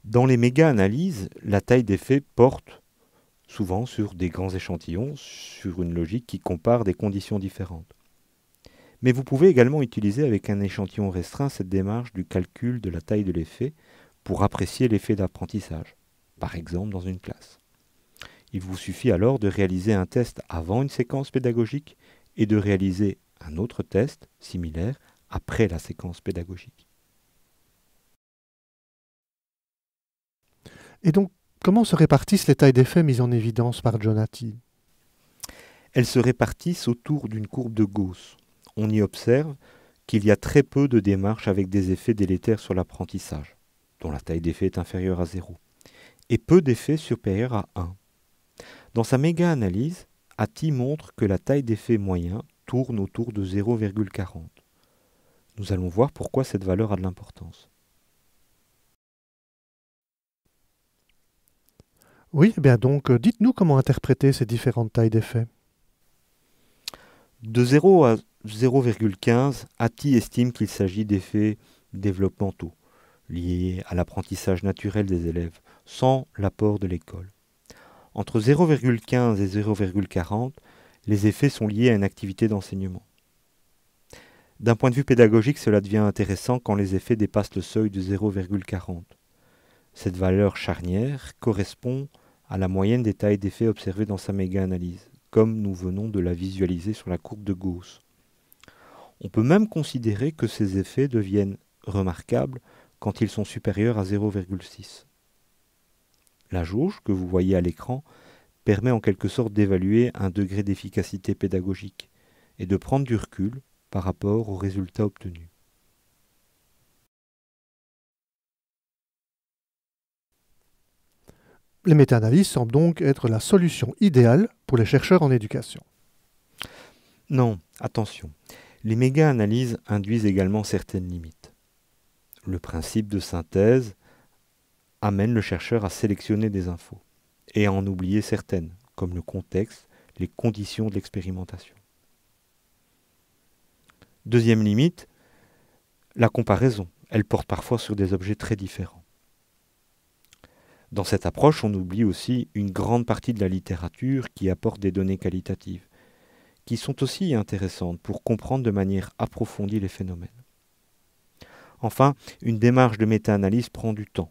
Dans les méga-analyses, la taille des faits porte souvent sur des grands échantillons, sur une logique qui compare des conditions différentes. Mais vous pouvez également utiliser avec un échantillon restreint cette démarche du calcul de la taille de l'effet pour apprécier l'effet d'apprentissage, par exemple dans une classe. Il vous suffit alors de réaliser un test avant une séquence pédagogique et de réaliser un autre test similaire après la séquence pédagogique. Et donc, comment se répartissent les tailles d'effets mises en évidence par Jonati? Elles se répartissent autour d'une courbe de Gauss. On y observe qu'il y a très peu de démarches avec des effets délétères sur l'apprentissage, dont la taille d'effet est inférieure à 0, et peu d'effets supérieurs à 1. Dans sa méga-analyse, Hattie montre que la taille d'effet moyen tourne autour de 0,40. Nous allons voir pourquoi cette valeur a de l'importance. Oui, eh bien donc, dites-nous comment interpréter ces différentes tailles d'effets. De 0 à 0,15, Hattie estime qu'il s'agit d'effets développementaux, liés à l'apprentissage naturel des élèves, sans l'apport de l'école. Entre 0,15 et 0,40, les effets sont liés à une activité d'enseignement. D'un point de vue pédagogique, cela devient intéressant quand les effets dépassent le seuil de 0,40. Cette valeur charnière correspond à la moyenne des tailles d'effets observées dans sa méga-analyse, comme nous venons de la visualiser sur la courbe de Gauss. On peut même considérer que ces effets deviennent remarquables quand ils sont supérieurs à 0,6. La jauge que vous voyez à l'écran permet en quelque sorte d'évaluer un degré d'efficacité pédagogique et de prendre du recul par rapport aux résultats obtenus. Les méta-analyses semblent donc être la solution idéale pour les chercheurs en éducation. Non, attention, les méga-analyses induisent également certaines limites. Le principe de synthèse amène le chercheur à sélectionner des infos et à en oublier certaines, comme le contexte, les conditions de l'expérimentation. Deuxième limite, la comparaison. Elle porte parfois sur des objets très différents. Dans cette approche, on oublie aussi une grande partie de la littérature qui apporte des données qualitatives, qui sont aussi intéressantes pour comprendre de manière approfondie les phénomènes. Enfin, une démarche de méta-analyse prend du temps,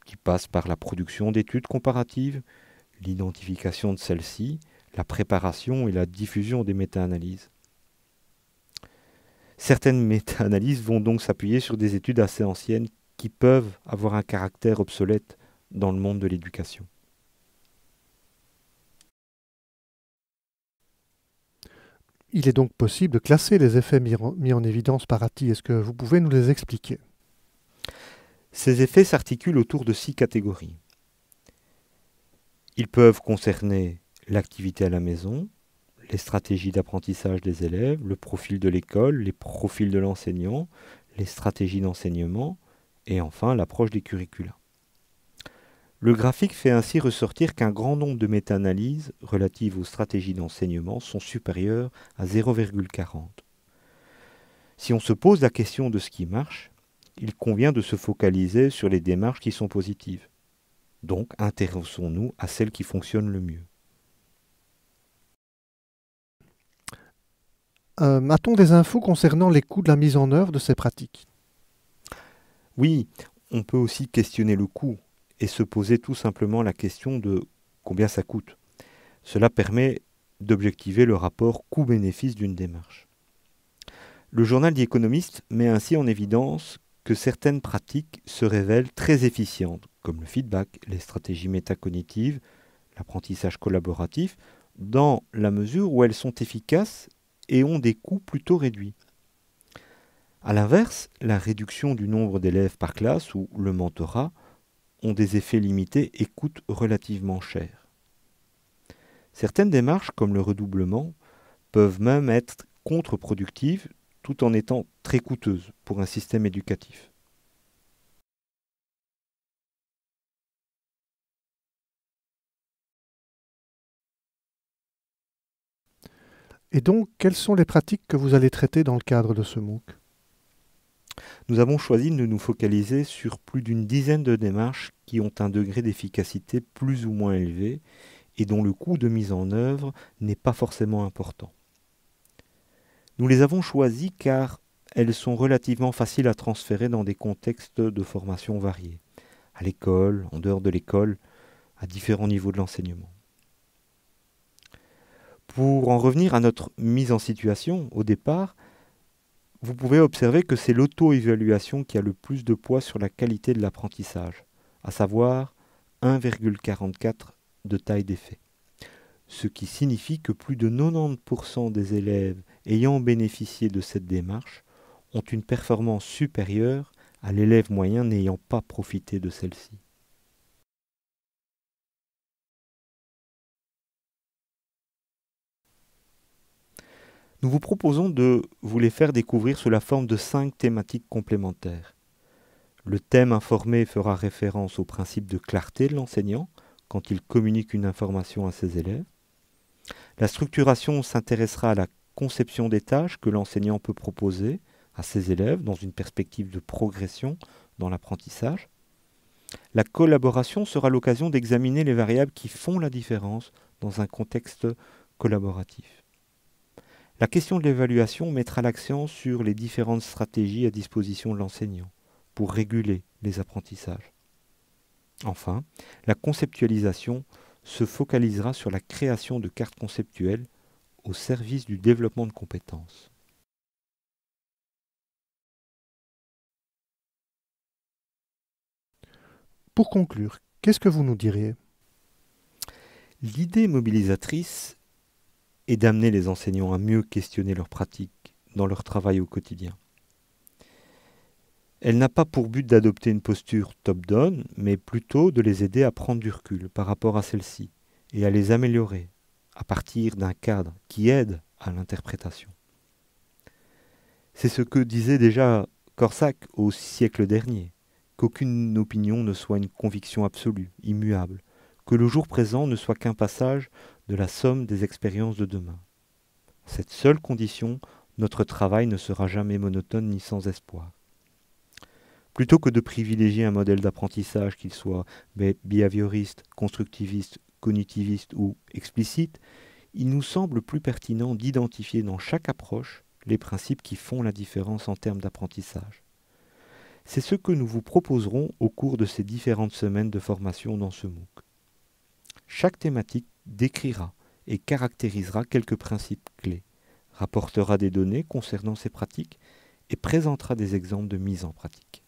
qui passe par la production d'études comparatives, l'identification de celles-ci, la préparation et la diffusion des méta-analyses. Certaines méta-analyses vont donc s'appuyer sur des études assez anciennes qui peuvent avoir un caractère obsolète dans le monde de l'éducation. Il est donc possible de classer les effets mis en évidence par Hattie. Est-ce que vous pouvez nous les expliquer? Ces effets s'articulent autour de 6 catégories. Ils peuvent concerner l'activité à la maison, les stratégies d'apprentissage des élèves, le profil de l'école, les profils de l'enseignant, les stratégies d'enseignement et enfin l'approche des curricula. Le graphique fait ainsi ressortir qu'un grand nombre de méta-analyses relatives aux stratégies d'enseignement sont supérieures à 0,40. Si on se pose la question de ce qui marche, il convient de se focaliser sur les démarches qui sont positives. Donc, intéressons-nous à celles qui fonctionnent le mieux. A-t-on des infos concernant les coûts de la mise en œuvre de ces pratiques? Oui, on peut aussi questionner le coût et se poser tout simplement la question de combien ça coûte. Cela permet d'objectiver le rapport coût-bénéfice d'une démarche. Le journal The Economist met ainsi en évidence que certaines pratiques se révèlent très efficientes, comme le feedback, les stratégies métacognitives, l'apprentissage collaboratif, dans la mesure où elles sont efficaces et ont des coûts plutôt réduits. A l'inverse, la réduction du nombre d'élèves par classe ou le mentorat ont des effets limités et coûtent relativement cher. Certaines démarches, comme le redoublement, peuvent même être contre-productives tout en étant très coûteuses pour un système éducatif. Et donc, quelles sont les pratiques que vous allez traiter dans le cadre de ce MOOC? Nous avons choisi de nous focaliser sur plus d'une dizaine de démarches qui ont un degré d'efficacité plus ou moins élevé et dont le coût de mise en œuvre n'est pas forcément important. Nous les avons choisies car elles sont relativement faciles à transférer dans des contextes de formation variés, à l'école, en dehors de l'école, à différents niveaux de l'enseignement. Pour en revenir à notre mise en situation, au départ, vous pouvez observer que c'est l'auto-évaluation qui a le plus de poids sur la qualité de l'apprentissage, à savoir 1,44 de taille d'effet. Ce qui signifie que plus de 90% des élèves ayant bénéficié de cette démarche ont une performance supérieure à l'élève moyen n'ayant pas profité de celle-ci. Nous vous proposons de vous les faire découvrir sous la forme de 5 thématiques complémentaires. Le thème informé fera référence au principe de clarté de l'enseignant quand il communique une information à ses élèves. La structuration s'intéressera à la conception des tâches que l'enseignant peut proposer à ses élèves dans une perspective de progression dans l'apprentissage. La collaboration sera l'occasion d'examiner les variables qui font la différence dans un contexte collaboratif. La question de l'évaluation mettra l'accent sur les différentes stratégies à disposition de l'enseignant pour réguler les apprentissages. Enfin, la conceptualisation se focalisera sur la création de cartes conceptuelles au service du développement de compétences. Pour conclure, qu'est-ce que vous nous diriez? L'idée mobilisatrice est d'amener les enseignants à mieux questionner leurs pratiques dans leur travail au quotidien. Elle n'a pas pour but d'adopter une posture top-down, mais plutôt de les aider à prendre du recul par rapport à celle-ci et à les améliorer à partir d'un cadre qui aide à l'interprétation. C'est ce que disait déjà Korsak au siècle dernier, qu'aucune opinion ne soit une conviction absolue, immuable, que le jour présent ne soit qu'un passage de la somme des expériences de demain. À cette seule condition, notre travail ne sera jamais monotone ni sans espoir. Plutôt que de privilégier un modèle d'apprentissage, qu'il soit behavioriste, constructiviste, cognitiviste ou explicite, il nous semble plus pertinent d'identifier dans chaque approche les principes qui font la différence en termes d'apprentissage. C'est ce que nous vous proposerons au cours de ces différentes semaines de formation dans ce MOOC. Chaque thématique décrira et caractérisera quelques principes clés, rapportera des données concernant ces pratiques et présentera des exemples de mise en pratique.